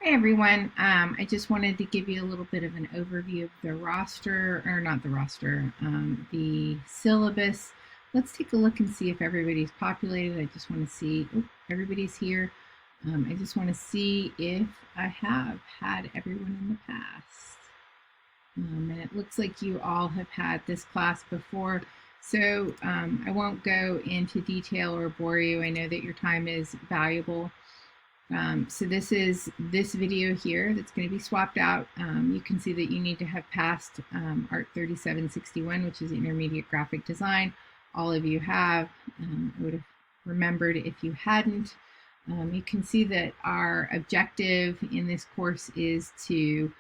Hey everyone, I just wanted to give you a little bit of an overview of the roster, or not the roster, the syllabus. Let's take a look and see if everybody's populated. I just want to see, everybody's here. I just want to see if I have had everyone in the past. And it looks like you all have had this class before. So I won't go into detail or bore you. I know that your time is valuable. So this is this video here that's going to be swapped out. You can see that you need to have passed Art 3761, which is intermediate graphic design. All of you have. I would have remembered if you hadn't. You can see that our objective in this course is to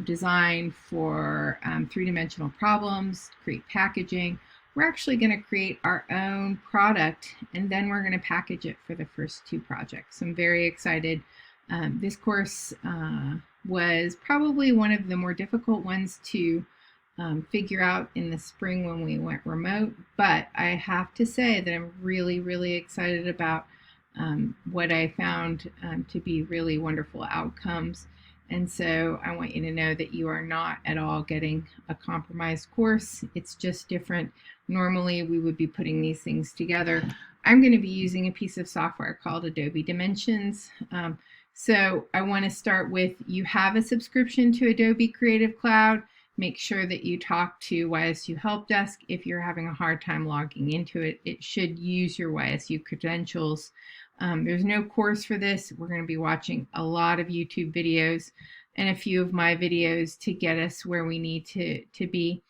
design for three-dimensional problems, create packaging. We're actually going to create our own product, and then we're going to package it for the first two projects. So I'm very excited. This course was probably one of the more difficult ones to figure out in the spring when we went remote, but I have to say that I'm really, really excited about what I found to be really wonderful outcomes. And so I want you to know that you are not at all getting a compromised course. It's just different. Normally we would be putting these things together. I'm going to be using a piece of software called Adobe Dimensions. So I want to start with, you have a subscription to Adobe Creative Cloud. Make sure that you talk to YSU Help Desk. If you're having a hard time logging into it, it should use your YSU credentials. There's no course for this. We're going to be watching a lot of YouTube videos and a few of my videos to get us where we need to be.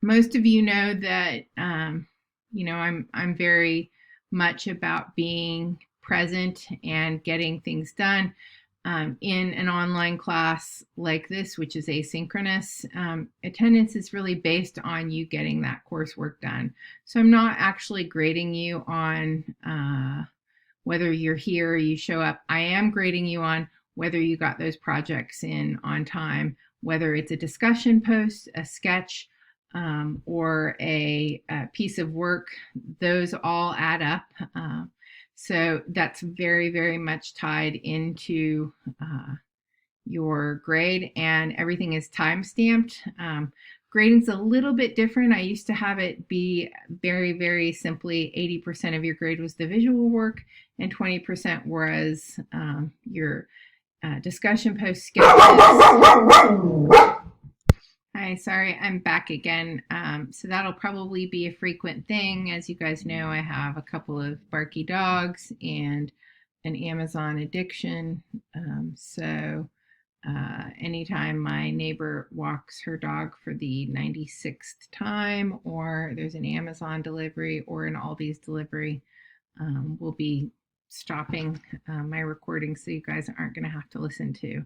Most of you know that I'm very much about being present and getting things done. In an online class like this, which is asynchronous, attendance is really based on you getting that coursework done. So I'm not actually grading you on whether you're here or you show up. I am grading you on whether you got those projects in on time, whether it's a discussion post, a sketch, or a piece of work. Those all add up. So that's very, very much tied into your grade, and everything is time stamped. Grading's a little bit different. I used to have it be very, very simply 80% of your grade was the visual work and 20% was your discussion post sketches. Hi, sorry, I'm back again. So that'll probably be a frequent thing. As you guys know, I have a couple of barky dogs and an Amazon addiction. Anytime my neighbor walks her dog for the 96th time, or there's an Amazon delivery or an Aldi's delivery, we'll be stopping my recording so you guys aren't going to have to listen to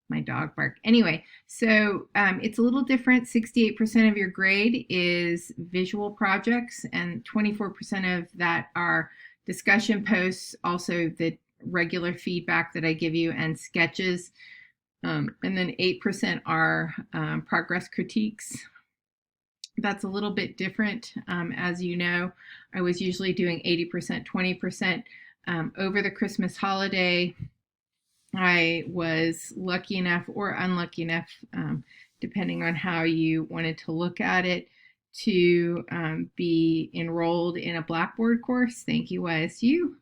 my dog bark. Anyway, so it's a little different. 68% of your grade is visual projects, and 24% of that are discussion posts, also the regular feedback that I give you, and sketches. And then 8% are progress critiques. That's a little bit different. As you know, I was usually doing 80%, 20%. Over the Christmas holiday, I was lucky enough or unlucky enough, depending on how you wanted to look at it, to be enrolled in a Blackboard course. Thank you, YSU.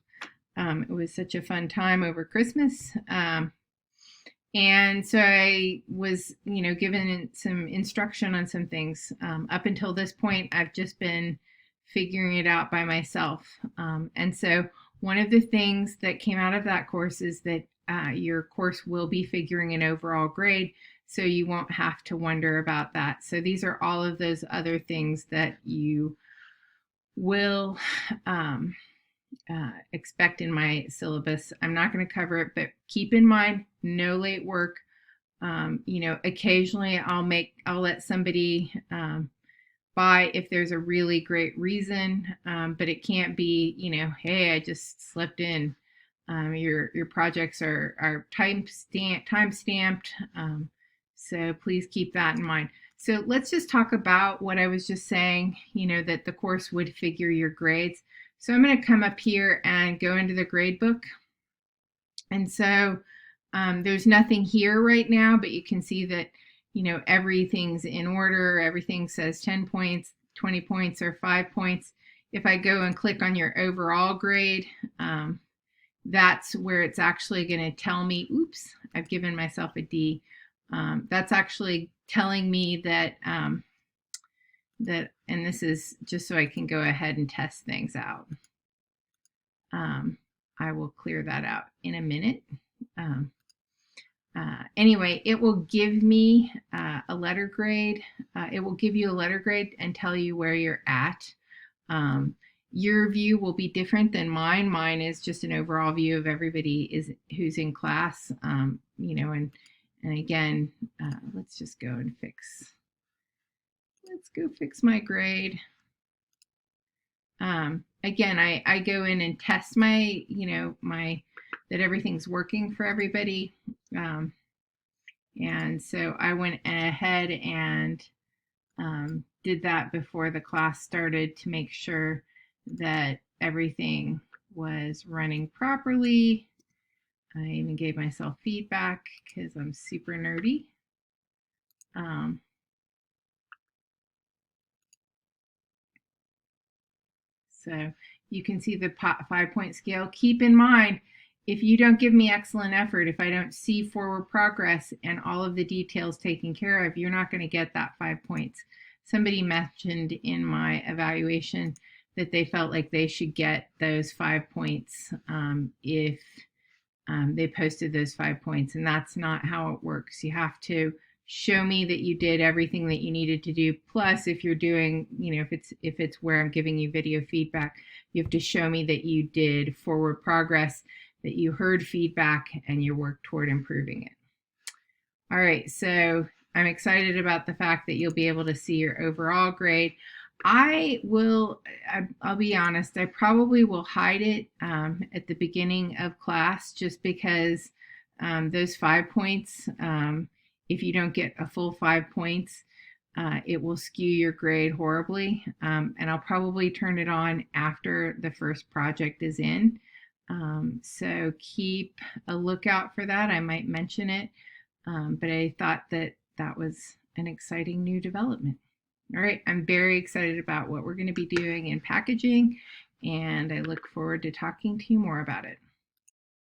It was such a fun time over Christmas. And so I was, given some instruction on some things. Up until this point, I've just been figuring it out by myself. And so one of the things that came out of that course is that your course will be figuring an overall grade, so you won't have to wonder about that. So these are all of those other things that you will expect in my syllabus. I'm not going to cover it, but keep in mind, no late work. Occasionally I'll let somebody by if there's a really great reason, but it can't be, hey, I just slept in. Your projects are time stamped, so please keep that in mind. So let's just talk about what I was just saying, that the course would figure your grades. So I'm going to come up here and go into the grade book. And so there's nothing here right now, but you can see that, everything's in order. Everything says 10 points, 20 points, or 5 points. If I go and click on your overall grade, that's where it's actually going to tell me, oops, I've given myself a D. That's actually telling me that, and this is just so I can go ahead and test things out. I will clear that out in a minute. Anyway, it will give me a letter grade. It will give you a letter grade and tell you where you're at. Your view will be different than mine. Mine is just an overall view of everybody who's in class, and again, let's just go and let's go fix my grade. Again, I go in and test my, that everything's working for everybody. And so I went ahead and did that before the class started to make sure that everything was running properly. I even gave myself feedback because I'm super nerdy. So you can see the 5-point scale. Keep in mind, if you don't give me excellent effort, if I don't see forward progress and all of the details taken care of, you're not going to get that 5 points. Somebody mentioned in my evaluation that they felt like they should get those 5 points if they posted those 5 points, and that's not how it works. You have to show me that you did everything that you needed to do. Plus, if you're doing, if it's where I'm giving you video feedback, you have to show me that you did forward progress, that you heard feedback, and you worked toward improving it. All right, so I'm excited about the fact that you'll be able to see your overall grade. I'll be honest, I probably will hide it at the beginning of class just because those 5 points, if you don't get a full 5 points, it will skew your grade horribly. And I'll probably turn it on after the first project is in. So keep a lookout for that. I might mention it, but I thought that was an exciting new development. All right, I'm very excited about what we're going to be doing in packaging, and I look forward to talking to you more about it.